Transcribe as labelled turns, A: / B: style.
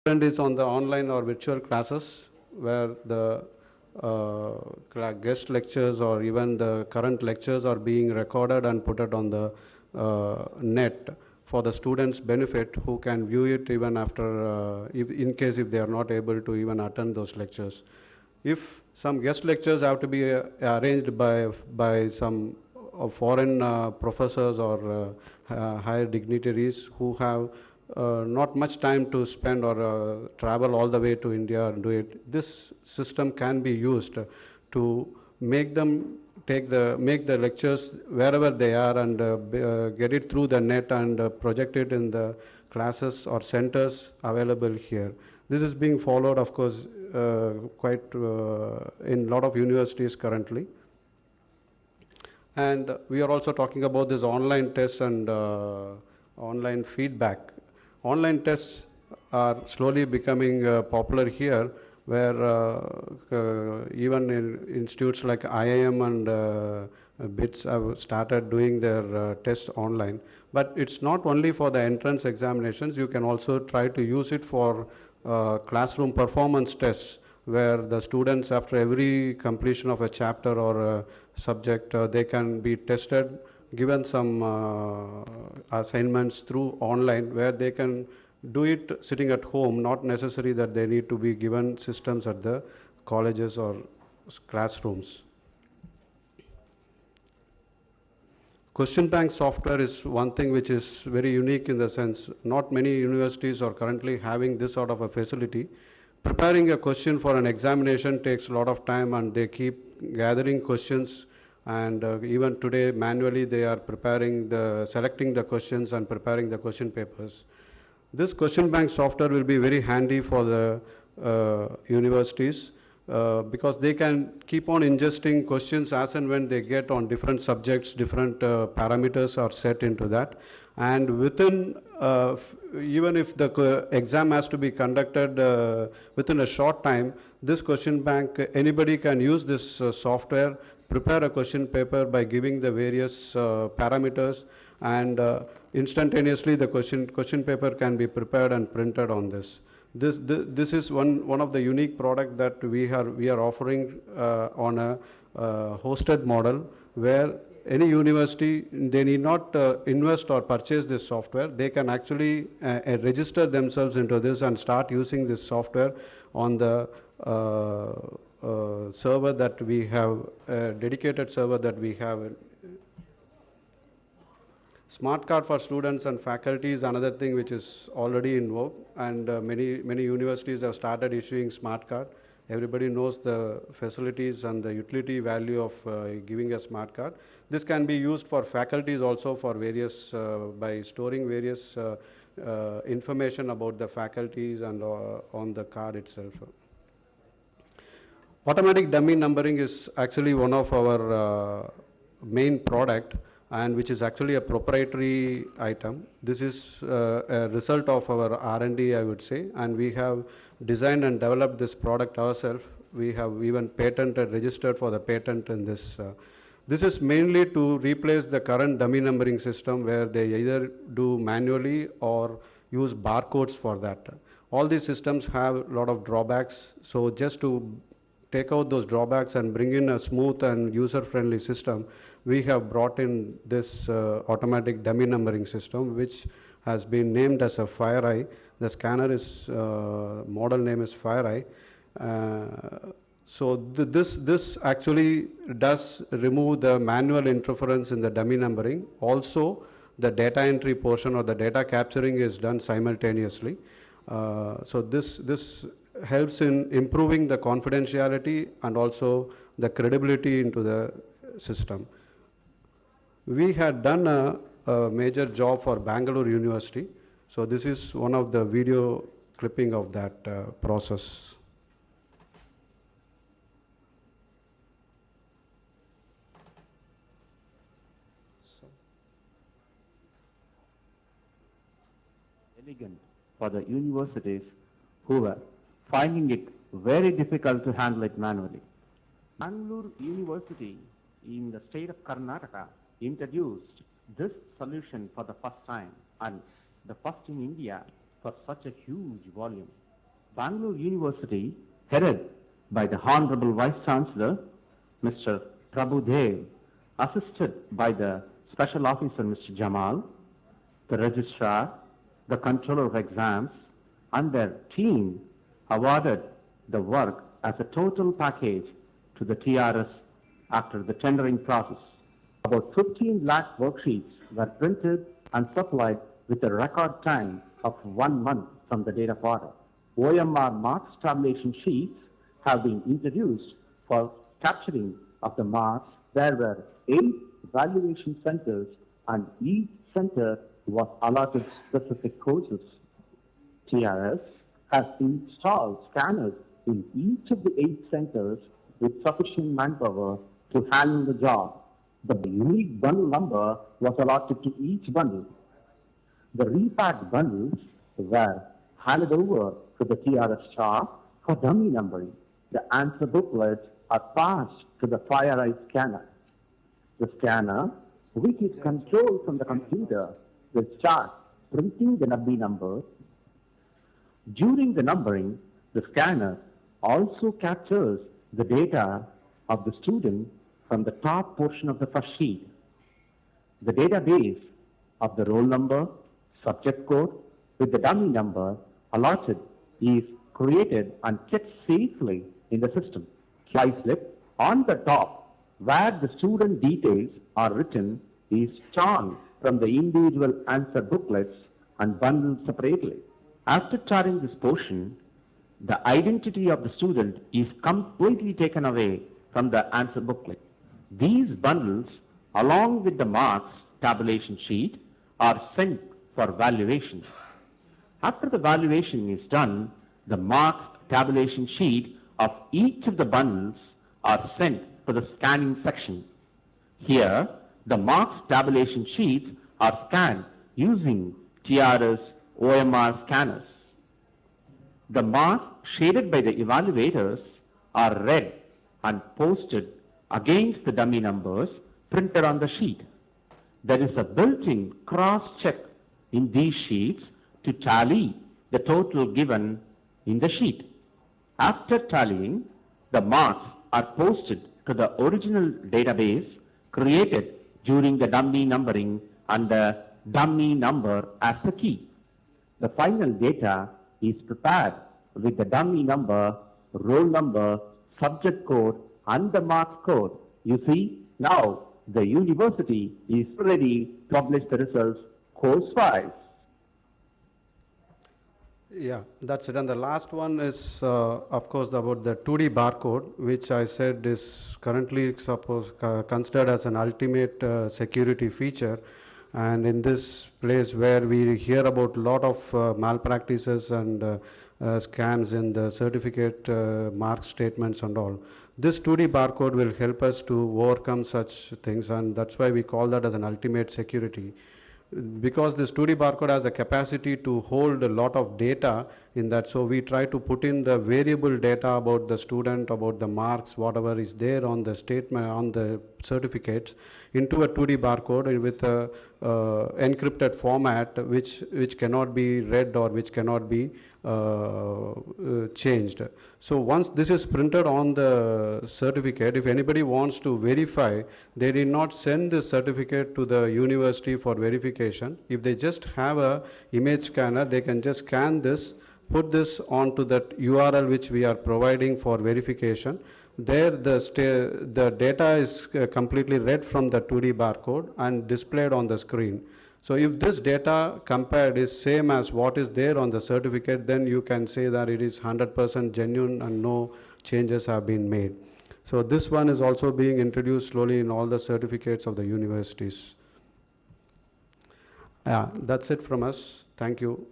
A: Trend is on the online or virtual classes where the guest lectures or even the current lectures are being recorded and put it on the net for the students' benefit who can view it even after, in case if they are not able to even attend those lectures. If some guest lectures have to be arranged by some foreign professors or higher dignitaries who have not much time to spend or travel all the way to India and do it. This system can be used to make them make the lectures wherever they are and get it through the net and project it in the classes or centers available here. This is being followed, of course, quite in a lot of universities currently. And we are also talking about this online tests and online feedback. Online tests are slowly becoming popular here, where even in institutes like IIM and BITS have started doing their tests online. But it's not only for the entrance examinations, you can also try to use it for classroom performance tests, where the students, after every completion of a chapter or a subject, they can be tested, given some assignments through online, where they can do it sitting at home, not necessary that they need to be given systems at the colleges or classrooms. Question bank software is one thing which is very unique in the sense not many universities are currently having this sort of a facility. Preparing a question for an examination takes a lot of time, and they keep gathering questions, and even today manually they are selecting the questions and preparing the question papers. This question bank software will be very handy for the universities because they can keep on ingesting questions as and when they get on different subjects, different parameters are set into that. And within, even if the exam has to be conducted within a short time, this question bank, anybody can use this software, prepare a question paper by giving the various parameters, and instantaneously the question paper can be prepared and printed on this. This is one of the unique product that we are offering on a hosted model, where any university, they need not invest or purchase this software. They can actually register themselves into this and start using this software on the server that we have, dedicated server that we have. Smart card for students and faculty is another thing which is already in vogue, and many universities have started issuing smart card. Everybody knows the facilities and the utility value of giving a smart card. This can be used for faculties also for various, by storing various information about the faculties and on the card itself. Automatic dummy numbering is actually one of our main product, and which is actually a proprietary item. This is a result of our R&D, I would say, and we have designed and developed this product ourselves. We have even patented, registered for the patent in this. This is mainly to replace the current dummy numbering system, where they either do manually or use barcodes for that. All these systems have a lot of drawbacks, so just to take out those drawbacks and bring in a smooth and user-friendly system, we have brought in this automatic dummy numbering system, which has been named as a FireEye. The scanner is, model name is FireEye. So this actually does remove the manual interference in the dummy numbering. Also, the data entry portion or the data capturing is done simultaneously. So this helps in improving the confidentiality and also the credibility into the system. We had done a major job for Bangalore University. So this is one of the video clipping of that process.
B: Elegant for the universities who were finding it very difficult to handle it manually. Bangalore University in the state of Karnataka introduced this solution for the first time, and the first in India for such a huge volume. Bangalore University, headed by the Honorable Vice Chancellor, Mr. Prabhu Dev, assisted by the Special Officer, Mr. Jamal, the Registrar, the Controller of Exams, and their team awarded the work as a total package to the TRS after the tendering process. About 15 lakh worksheets were printed and supplied with a record time of 1 month from the date of order. OMR marks tabulation sheets have been introduced for capturing of the marks. There were 8 valuation centers and each center was allotted specific courses. TRS has installed scanners in each of the 8 centers with sufficient manpower to handle the job. The unique bundle number was allotted to each bundle. The repacked bundles were handed over to the TRS staff for dummy numbering. The answer booklets are passed to the FireEye scanner. The scanner, which is controlled from the computer, will start printing the dummy numbers. During the numbering, the scanner also captures the data of the student from the top portion of the first sheet. The database of the roll number, subject code with the dummy number allotted is created and kept safely in the system. Fly slip on the top where the student details are written is torn from the individual answer booklets and bundled separately. After tearing this portion, the identity of the student is completely taken away from the answer booklet. These bundles, along with the marks tabulation sheet, are sent for valuation. After the valuation is done, the marks tabulation sheet of each of the bundles are sent to the scanning section. Here, the marks tabulation sheets are scanned using TRS OMR scanners. The marks shaded by the evaluators are read and posted against the dummy numbers printed on the sheet. There is a built-in cross-check in these sheets to tally the total given in the sheet. After tallying, the marks are posted to the original database created during the dummy numbering and the dummy number as the key. The final data is prepared with the dummy number, roll number, subject code, and the marks code. You see, now the university is ready to publish the results course-wise.
A: Yeah, that's it. And the last one is, of course, about the 2D barcode, which I said is currently considered as an ultimate security feature. And in this place where we hear about a lot of malpractices and scams in the certificate mark statements and all, this 2D barcode will help us to overcome such things, and that's why we call that as an ultimate security. Because this 2D barcode has the capacity to hold a lot of data in that, so we try to put in the variable data about the student, about the marks, whatever is there on the statement, on the certificates, into a 2D barcode with a encrypted format which cannot be read or which cannot be changed. So once this is printed on the certificate, if anybody wants to verify, they did not send this certificate to the university for verification. If they just have a image scanner, they can just scan this, put this onto that URL which we are providing for verification. There the data is completely read from the 2D barcode and displayed on the screen. So if this data compared is same as what is there on the certificate, then you can say that it is 100% genuine and no changes have been made. So this one is also being introduced slowly in all the certificates of the universities. Yeah, that's it from us. Thank you.